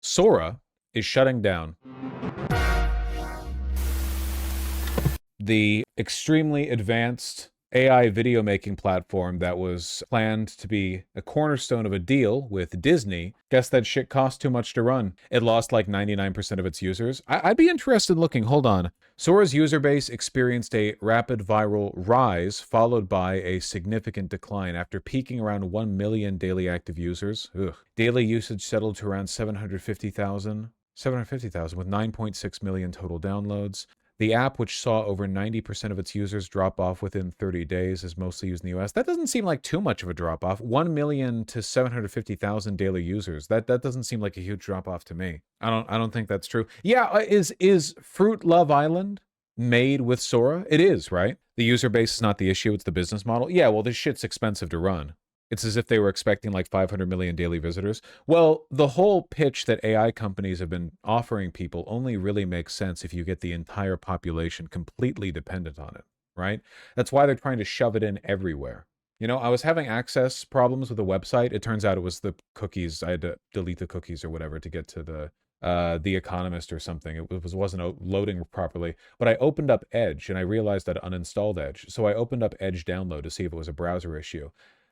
Sora is shutting down. The extremely advanced AI video making platform that was planned to be a cornerstone of a deal with Disney, guess that shit cost too much to run. It lost like 99% of its users. I'd be interested in looking, hold on. Sora's user base experienced a rapid viral rise, followed by a significant decline after peaking around 1 million daily active users. Ugh. Daily usage settled to around 750,000 with 9.6 million total downloads. The app, which saw over 90% of its users drop off within 30 days, is mostly used in the US. That doesn't seem like too much of a drop off. 1 million to 750,000 daily users. That doesn't seem like a huge drop off to me. I don't think that's true. Yeah, is Fruit Love Island made with Sora? It is, right? The user base is not the issue, it's the business model. Yeah, well, this shit's expensive to run. It's as if they were expecting like 500 million daily visitors. Well, the whole pitch that AI companies have been offering people only really makes sense if you get the entire population completely dependent on it, right? That's why they're trying to shove it in everywhere. You know, I was having access problems with the website. It turns out it was the cookies. I had to delete the cookies or whatever to get to the Economist or something. It wasn't loading properly. But I opened up Edge and I realized that I uninstalled Edge. So I opened up Edge Download to see if it was a browser issue.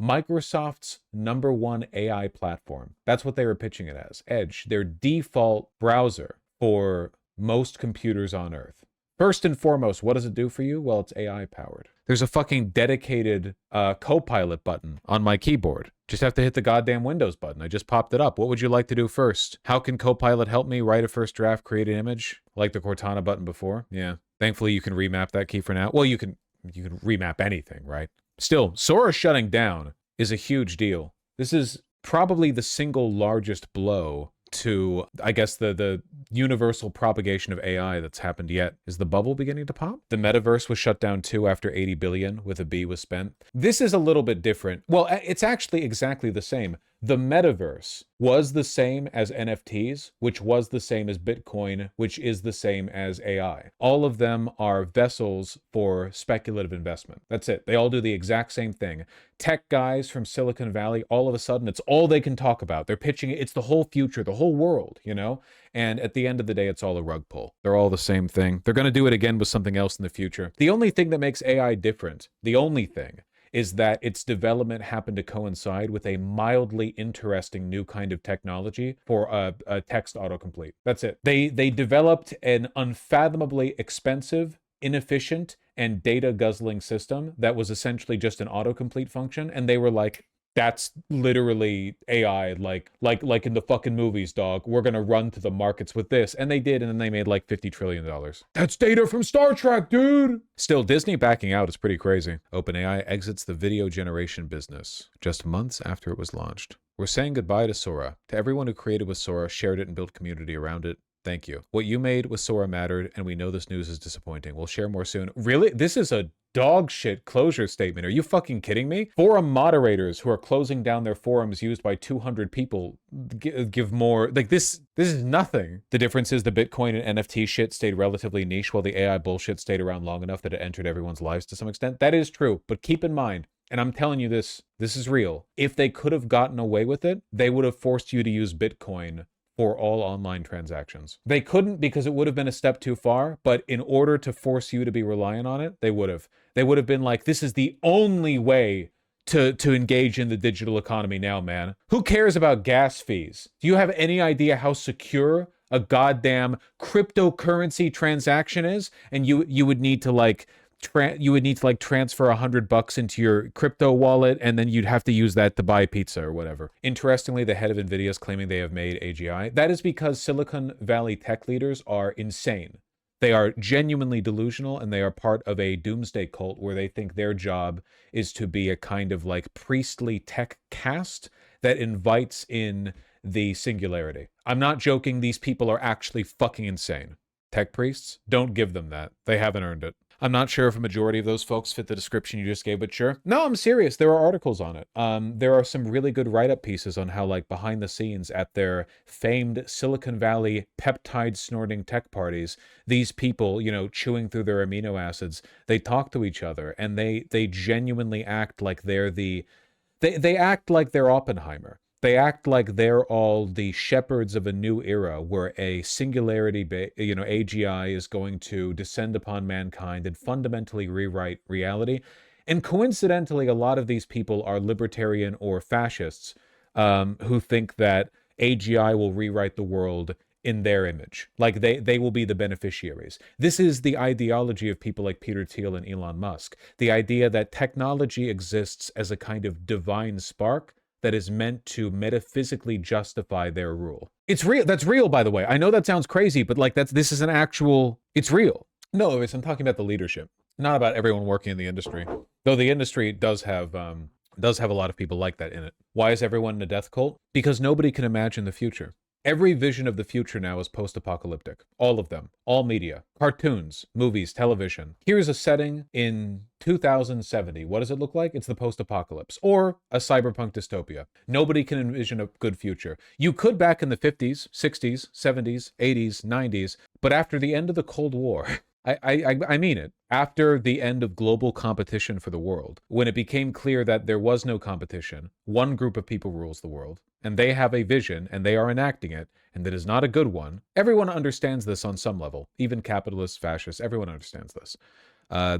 Microsoft's #1 AI platform. That's what they were pitching it as. Edge, their default browser for most computers on Earth. First and foremost, what does it do for you? Well, it's AI powered. There's a fucking dedicated Copilot button on my keyboard. Just have to hit the goddamn Windows button. I just popped it up. What would you like to do first? How can Copilot help me write a first draft, create an image? Like the Cortana button before? Yeah. Thankfully, you can remap that key for now. Well, you can remap anything, right? Still, Sora shutting down is a huge deal. This is probably the single largest blow to, I guess, the universal propagation of AI that's happened yet. Is the bubble beginning to pop? The metaverse was shut down too after 80 billion with a B was spent. This is a little bit different. Well, it's actually exactly the same. The metaverse was the same as NFTs, which was the same as Bitcoin, which is the same as AI. All of them are vessels for speculative investment. That's it. They all do the exact same thing. Tech guys from Silicon Valley, all of a sudden, it's all they can talk about. They're pitching it. It's the whole future, the whole world, you know? And at the end of the day, it's all a rug pull. They're all the same thing. They're going to do it again with something else in the future. The only thing that makes AI different, the only thing, is that its development happened to coincide with a mildly interesting new kind of technology for a text autocomplete. That's it. They developed an unfathomably expensive, inefficient, and data guzzling system that was essentially just an autocomplete function, and they were like, that's literally AI, like in the fucking movies, dog. We're gonna run to the markets with this. And they did, and then they made like $50 trillion. That's data from Star Trek, dude! Still, Disney backing out is pretty crazy. OpenAI exits the video generation business just months after it was launched. We're saying goodbye to Sora. To everyone who created with Sora, shared it, and built community around it, thank you. What you made with Sora mattered, and we know this news is disappointing. We'll share more soon. Really? This is a dog shit closure statement. Are you fucking kidding me? Forum moderators who are closing down their forums used by 200 people give more. Like this is nothing. The difference is the Bitcoin and NFT shit stayed relatively niche while the AI bullshit stayed around long enough that it entered everyone's lives to some extent. That is true, but keep in mind, and I'm telling you this is real. If they could have gotten away with it, they would have forced you to use Bitcoin for all online transactions. They couldn't because it would have been a step too far, but in order to force you to be reliant on it, they would have. They would have been like, this is the only way to engage in the digital economy now, man. Who cares about gas fees? Do you have any idea how secure a goddamn cryptocurrency transaction is? And you would need to like transfer $100 into your crypto wallet, and then you'd have to use that to buy pizza or whatever. Interestingly, the head of NVIDIA is claiming they have made AGI. That is because Silicon Valley tech leaders are insane. They are genuinely delusional, and they are part of a doomsday cult where they think their job is to be a kind of like priestly tech caste that invites in the singularity. I'm not joking. These people are actually fucking insane. Tech priests, don't give them that. They haven't earned it. I'm not sure if a majority of those folks fit the description you just gave, but sure. No, I'm serious. There are articles on it. There are some really good write-up pieces on how, like, behind the scenes at their famed Silicon Valley peptide-snorting tech parties, these people, you know, chewing through their amino acids, they talk to each other, and they genuinely act like they're they act like they're Oppenheimer. They act like they're all the shepherds of a new era where a singularity, AGI is going to descend upon mankind and fundamentally rewrite reality. And coincidentally, a lot of these people are libertarian or fascists who think that AGI will rewrite the world in their image. Like they will be the beneficiaries. This is the ideology of people like Peter Thiel and Elon Musk. The idea that technology exists as a kind of divine spark that is meant to metaphysically justify their rule. It's real. That's real, by the way. I know that sounds crazy, but like this is an actual, it's real. No, I'm talking about the leadership, not about everyone working in the industry. Though the industry does have a lot of people like that in it. Why is everyone in a death cult? Because nobody can imagine the future. Every vision of the future now is post-apocalyptic. All of them. All media. Cartoons, movies, television. Here's a setting in 2070. What does it look like? It's the post-apocalypse. Or a cyberpunk dystopia. Nobody can envision a good future. You could back in the 50s, 60s, 70s, 80s, 90s, but after the end of the Cold War... I mean it. After the end of global competition for the world, when it became clear that there was no competition, one group of people rules the world, and they have a vision, and they are enacting it, and it is not a good one. Everyone understands this on some level. Even capitalists, fascists, everyone understands this.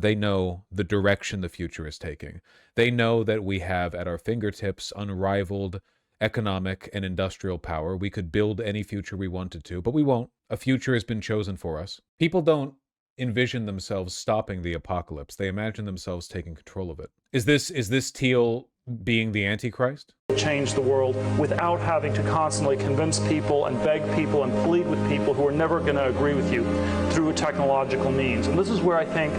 They know the direction the future is taking. They know that we have at our fingertips unrivaled economic and industrial power. We could build any future we wanted to, but we won't. A future has been chosen for us. People don't envision themselves stopping the apocalypse. They imagine themselves taking control of it. Is this Thiel being the Antichrist? Change the world without having to constantly convince people and beg people and plead with people who are never going to agree with you through technological means. And this is where I think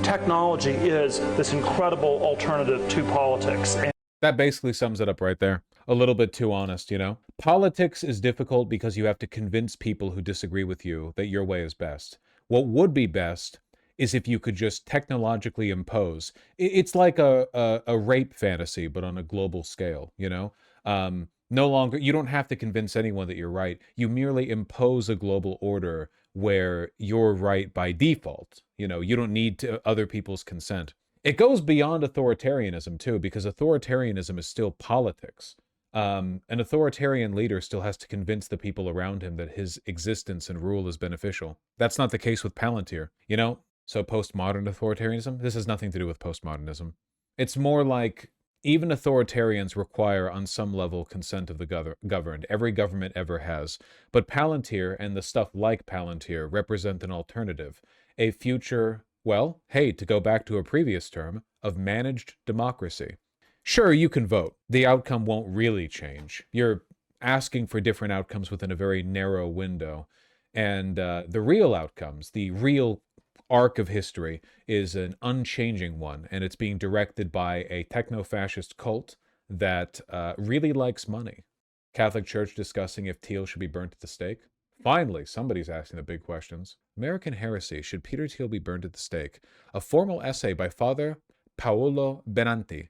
technology is this incredible alternative to politics. And that basically sums it up right there. A little bit too honest, you know? Politics is difficult because you have to convince people who disagree with you that your way is best. What would be best is if you could just technologically impose. It's like a rape fantasy, but on a global scale, you know? No longer, you don't have to convince anyone that you're right. You merely impose a global order where you're right by default. You know, you don't need other people's consent. It goes beyond authoritarianism, too, because authoritarianism is still politics. An authoritarian leader still has to convince the people around him that his existence and rule is beneficial. That's not the case with Palantir, you know? So postmodern authoritarianism, this has nothing to do with postmodernism. It's more like even authoritarians require on some level consent of the governed. Every government ever has. But Palantir and the stuff like Palantir represent an alternative, a future, well, hey, to go back to a previous term, of managed democracy. Sure, you can vote. The outcome won't really change. You're asking for different outcomes within a very narrow window. And the real outcomes, the real arc of history, is an unchanging one. And it's being directed by a techno-fascist cult that really likes money. Catholic Church discussing if Thiel should be burnt at the stake. Finally, somebody's asking the big questions. American Heresy, should Peter Thiel be burned at the stake? A formal essay by Father Paolo Benanti,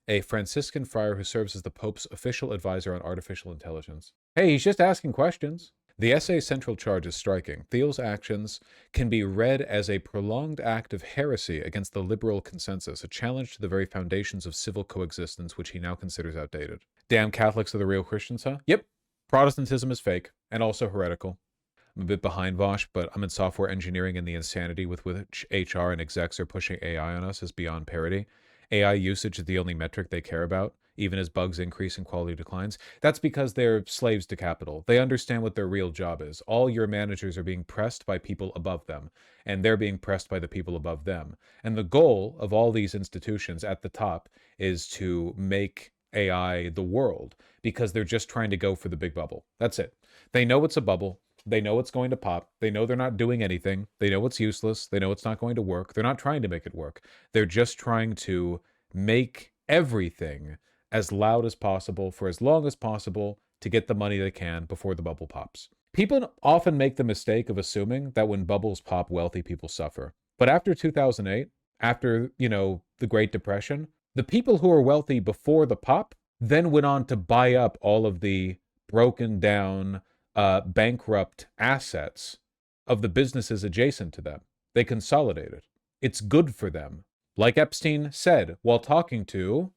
a Franciscan friar who serves as the Pope's official advisor on artificial intelligence. Hey, he's just asking questions. The essay's central charge is striking. Thiel's actions can be read as a prolonged act of heresy against the liberal consensus, a challenge to the very foundations of civil coexistence, which he now considers outdated. Damn Catholics are the real Christians, huh? Yep. Protestantism is fake, and also heretical. I'm a bit behind Vosh, but I'm in software engineering, and the insanity with which HR and execs are pushing AI on us is beyond parody. AI usage is the only metric they care about, even as bugs increase and quality declines. That's because they're slaves to capital. They understand what their real job is. All your managers are being pressed by people above them, and they're being pressed by the people above them. And the goal of all these institutions at the top is to make AI the world, because they're just trying to go for the big bubble. That's it. They know it's a bubble. They know it's going to pop. They know they're not doing anything. They know it's useless. They know it's not going to work. They're not trying to make it work. They're just trying to make everything as loud as possible for as long as possible to get the money they can before the bubble pops. People often make the mistake of assuming that when bubbles pop, wealthy people suffer. But after 2008, after, the Great Depression, the people who were wealthy before the pop then went on to buy up all of the broken down, bankrupt assets of the businesses adjacent to them. They consolidated. It's good for them. Like Epstein said while talking to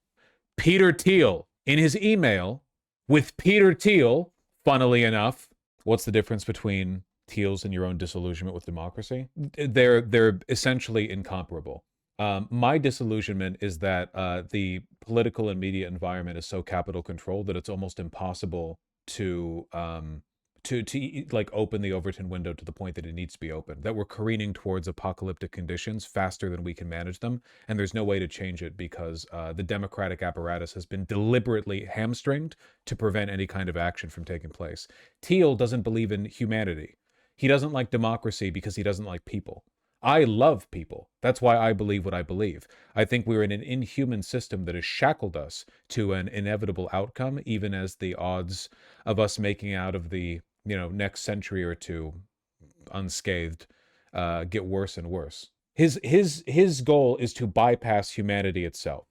Peter Thiel in his email With Peter Thiel, funnily enough, what's the difference between Thiel's and your own disillusionment with democracy? They're essentially incomparable. My disillusionment is that the political and media environment is so capital controlled that it's almost impossible to like open the Overton window to the point that it needs to be opened, that we're careening towards apocalyptic conditions faster than we can manage them, and there's no way to change it because the democratic apparatus has been deliberately hamstringed to prevent any kind of action from taking place. Thiel doesn't believe in humanity. He doesn't like democracy because he doesn't like people. I love people. That's why I believe what I believe. I think we're in an inhuman system that has shackled us to an inevitable outcome, even as the odds of us making out of the next century or two unscathed get worse and worse. His goal is to bypass humanity itself.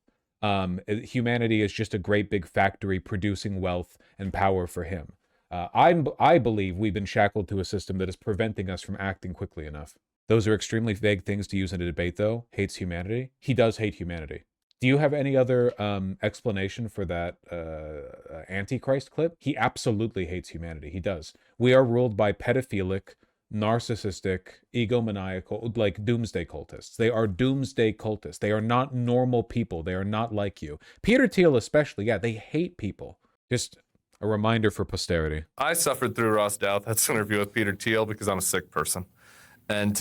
Humanity is just a great big factory producing wealth and power for him. I believe we've been shackled to a system that is preventing us from acting quickly enough. Those are extremely vague things to use in a debate, though. Hates humanity. He does hate humanity. Do you have any other explanation for that Antichrist clip? He absolutely hates humanity. He does. We are ruled by pedophilic, narcissistic, egomaniacal, like doomsday cultists. They are doomsday cultists. They are not normal people. They are not like you. Peter Thiel especially, yeah, they hate people. Just a reminder for posterity. I suffered through Ross Douthat's interview with Peter Thiel because I'm a sick person. And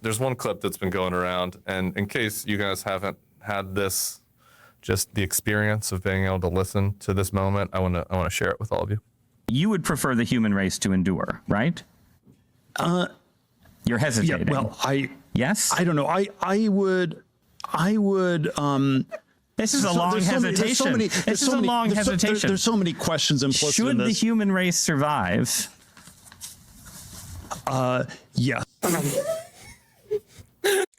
there's one clip that's been going around, and in case you guys haven't had this, just the experience of being able to listen to this moment, I want to share it with all of you. You would prefer the human race to endure, right? You're hesitating. Yeah, well, yes. I don't know. I would. This is a long hesitation. This is a long hesitation. There's so many questions implicit in this. Should the human race survive? Yeah.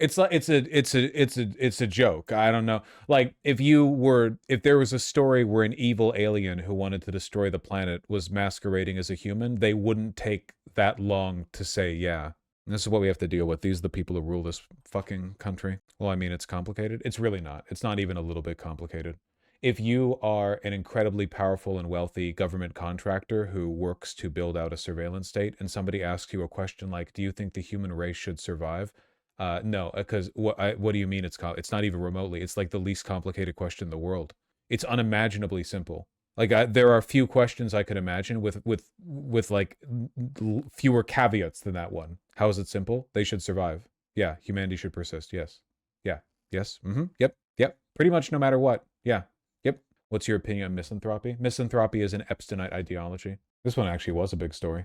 It's a joke. I don't know. Like if there was a story where an evil alien who wanted to destroy the planet was masquerading as a human, they wouldn't take that long to say yeah. And this is what we have to deal with. These are the people who rule this fucking country. Well, I mean, it's complicated. It's really not. It's not even a little bit complicated. If you are an incredibly powerful and wealthy government contractor who works to build out a surveillance state, and somebody asks you a question like, do you think the human race should survive? No, because what do you mean it's not even remotely? It's like the least complicated question in the world. It's unimaginably simple. Like there are few questions I could imagine with like fewer caveats than that one. How is it simple? They should survive. Yeah, humanity should persist. Yes. Yeah. Yes. Mm-hmm. Yep. Yep. Pretty much no matter what. Yeah. Yep. What's your opinion on misanthropy? Misanthropy is an Epsteinite ideology. This one actually was a big story.